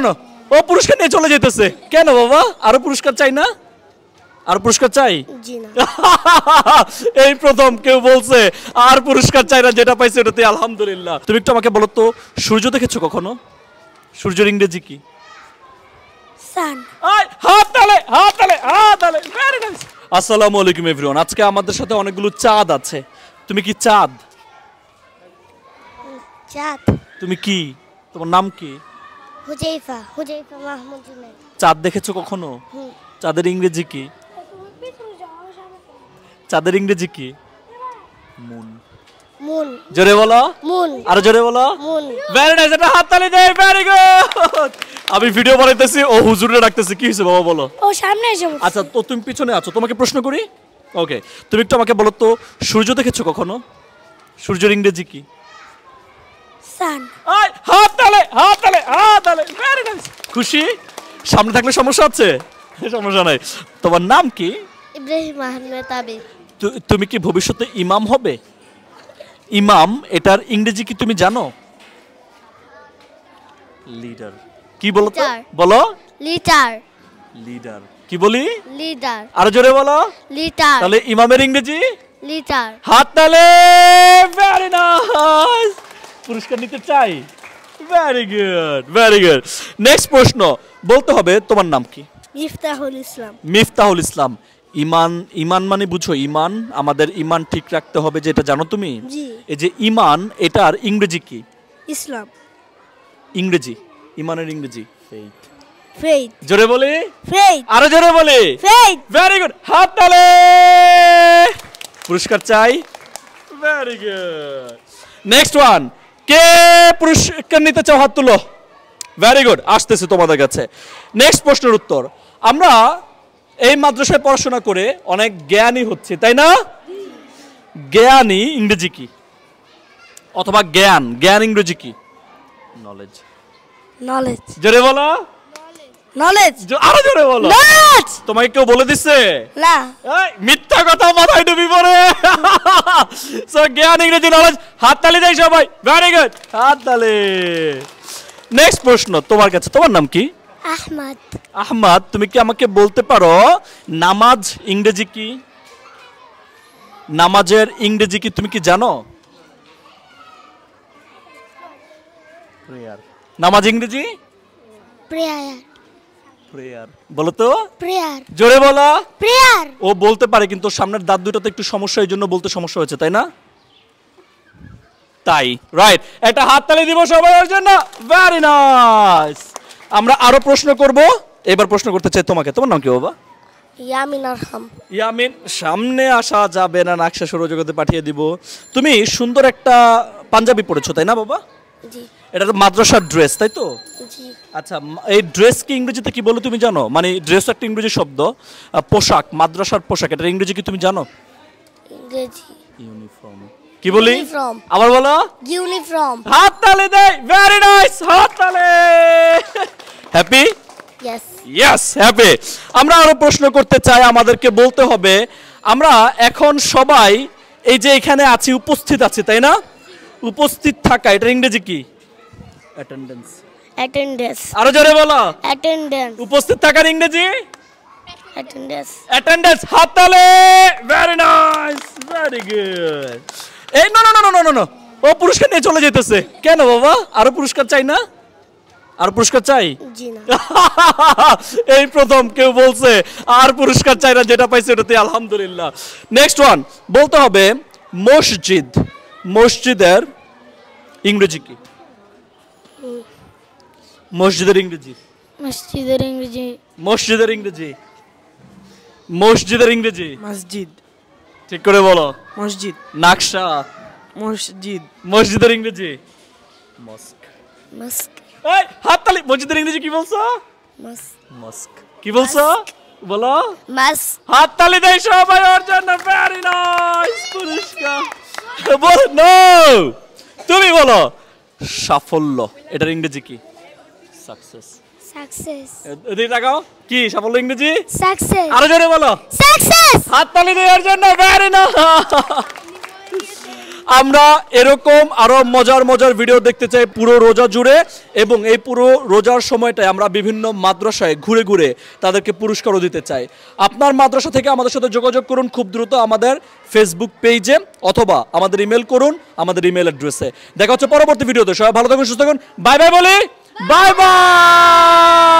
No ও পুরস্কার নিয়ে চলে যেতেছে কেন বাবা আরো পুরস্কার চাই না আর পুরস্কার চাই জি না এই প্রথম কেউ বলছে আর পুরস্কার চাই না যেটা পাইছে ওটাতে আলহামদুলিল্লাহ তুমি একটু আমাকে বলো তো সূর্য দেখেছো কখনো সূর্যের ইংরেজি কি সান হাত তালে ভেরি নাইস আসসালামু আলাইকুম এভরিওয়ান আজকে আমাদের সাথে অনেকগুলো চাঁদ আছে তুমি কি চাঁদ চাঁদ তুমি কি তোমার নাম কি হুজাইফা মাহমুদ জুনায়েদ চাঁদ দেখেছো কখনো চাঁদের ইংরেজি কি চাঁদের ইংরেজি কি মুন মুন জোরে বলো মুন আরো জোরে বলো মুন ভেরি নাইস এটা হাততালি দেই ভেরি গুড আমি ভিডিও বানাইতেছি ও হুজুরে ডাকতেছে কি হইছে বাবা বলো ও সামনে এসে আচ্ছা তো তুমি পিছনে আছো তোমাকে প্রশ্ন করি ওকে তুমি একটু আমাকে বলো তো সূর্য দেখেছো কখনো সূর্যের ইংরেজি কি সান হাততালি ভেরি নাইস খুশি সামনে থাকলে সমস্যা আছে সমস্যা নাই তোমার নাম কি ইব্রাহিম আহমেদ আবিদ তুমি কি ভবিষ্যতে ইমাম হবে ইমাম এটার ইংরেজি কি তুমি জানো লিডার কি বলো তো বলো লিডার কি বলি লিডার আরো জোরে বলো লিডার তাহলে ইমামের ইংরেজি লিডার হাততালি ভেরি নাইস পুরস্কার নিতে চাই ভেরি গুড নেক্সট প্রশ্ন বলতে হবে তোমার নাম কি মিফতাহুল ইসলাম ইমান মানে বুঝো ইমান আমাদের ইমান ঠিক রাখতে হবে যেটা জানো তুমি এই যে ইমান এটার ইংরেজি কি ইসলাম ইংরেজি ইমানের ইংরেজি ফেইথ জোরে বলি ফেইথ আরো জোরে বলি ফেইথ ভেরি গুড হাততালি পুরস্কার চাই ভেরি গুড নেক্সট ওয়ান কে পুরস্কার নিতে চাও হাত তুলো ভেরি গুড আসতেছে তোমাদের কাছে নেক্সট প্রশ্নের উত্তর আমরা এই মাদ্রাসায় পড়াশোনা করে অনেক জ্ঞানী হচ্ছে তাই না জ্ঞানী ইংরেজি কি অথবা জ্ঞান ইংরেজি কি নলেজ জোরে বলো নলেজ আরো জোরে বলো তোমাকে কেউ বলে দিচ্ছে না মিথ্যা কথা মাথায় ডুবি পড়ে সো জ্ঞান ইংরেজি নলেজ হাততালি দেই সবাই ভেরি গুড হাততালি নেক্সট প্রশ্ন তোমার কাছে তোমার নাম কি আহমদ তুমি কি আমাকে বলতে পারো নামাজ ইংরেজি কি নামাজের ইংরেজি কি তুমি কি জানো প্রেয়ার নামাজ ইংরেজি প্রেয়ার বলো তো প্রেয়ার জোরে বলো প্রেয়ার ও বলতে পারে কিন্তু সামনের দাঁত দুটোতে একটু সমস্যা এই জন্য বলতে সমস্যা হয়েছে তাই না তাই রাইট একটা হাততালি দিব সবার জন্য ভেরি নাইস আমরা আরো প্রশ্ন করব এবার প্রশ্ন করতে চাই তোমাকে তোমার নাম কি বাবা ইয়ামিন সামনে আসা যাবে না নাকশা সৌরজগতে পাঠিয়ে দিব তুমি সুন্দর একটা পাঞ্জাবি পরেছো তাই না বাবা জি এটা তো মাদ্রাসার ড্রেস তাই তো জি আচ্ছা এই ড্রেস কি ইংরেজিতে কি বলো তুমি জানো মানে ড্রেস একটা ইংরেজি শব্দ পোশাক মাদ্রাসার পোশাক এটা ইংরেজি কি তুমি জানো ইংরেজি ইউনিফর্ম কি বলি আবার বলো ইউনিফর্ম হাততালি দেই ভেরি নাইস হাততালি হ্যাপি ইয়েস হ্যাপি আমরা আরো প্রশ্ন করতে চাই আমাদেরকে বলতে হবে আমরা এখন সবাই এই যে এখানে আছি উপস্থিত আছি তাই না উপস্থিত থাকা এটা ইংরেজি কি অ্যাটেন্ডেন্স আরো জোরে বলো অ্যাটেন্ডেন্স উপস্থিত থাকার ইংরেজি অ্যাটেন্ডেন্স হাততালি ভেরি নাইস ভেরি গুড এই নো ও পুরস্কার নিয়ে চলে যেতেছে কেন বাবা আরো পুরস্কার চাই না আর পুরস্কার চাই জি না এই প্রথম কেউ বলছে আর পুরস্কার চাই না যেটা পাইছে ওটাতে আলহামদুলিল্লাহ নেক্সট ওয়ান বলতে হবে মসজিদের ইংরেজি কি মসজিদের ইংরেজি মসজিদ ঠিক করে বলো মসজিদ নাকশা মসজিদের ইংরেজি মস্ক এই হাততালি মসজিদের ইংরেজি কি বলছো মস্ক কি বলছো বলো হাততালি দেই সবাই ওর জন্য ভেরি নাইস পুরস্কার বল নো তুমি বলো সাফল্য এটার ইংরেজি কি সাকসেস এদিকে তাকাও কি সাফল্য ইংরেজি সাকসেস আরো জোরে বলো সাকসেস হাততালি দেই ওর জন্য ভেরি নাইস আমরা এরকম আরো মজার মজার ভিডিও দেখতে চাই পুরো রোজা জুড়ে, এবং এই পুরো রোজার সময়টায় আমরা বিভিন্ন মাদ্রাসায় ঘুরে ঘুরে তাদেরকে পুরস্কারও দিতে চাই। আপনার মাদ্রাসা থেকে আমাদের সাথে যোগাযোগ করুন খুব দ্রুত আমাদের ফেসবুক পেজে, অথবা আমাদের ইমেল করুন আমাদের ইমেল অ্যাড্রেসে। দেখা হচ্ছে পরবর্তী ভিডিওতে। সবাই ভালো থাকুন, সুস্থ থাকুন, বাই বাই বলি, বাই বাই।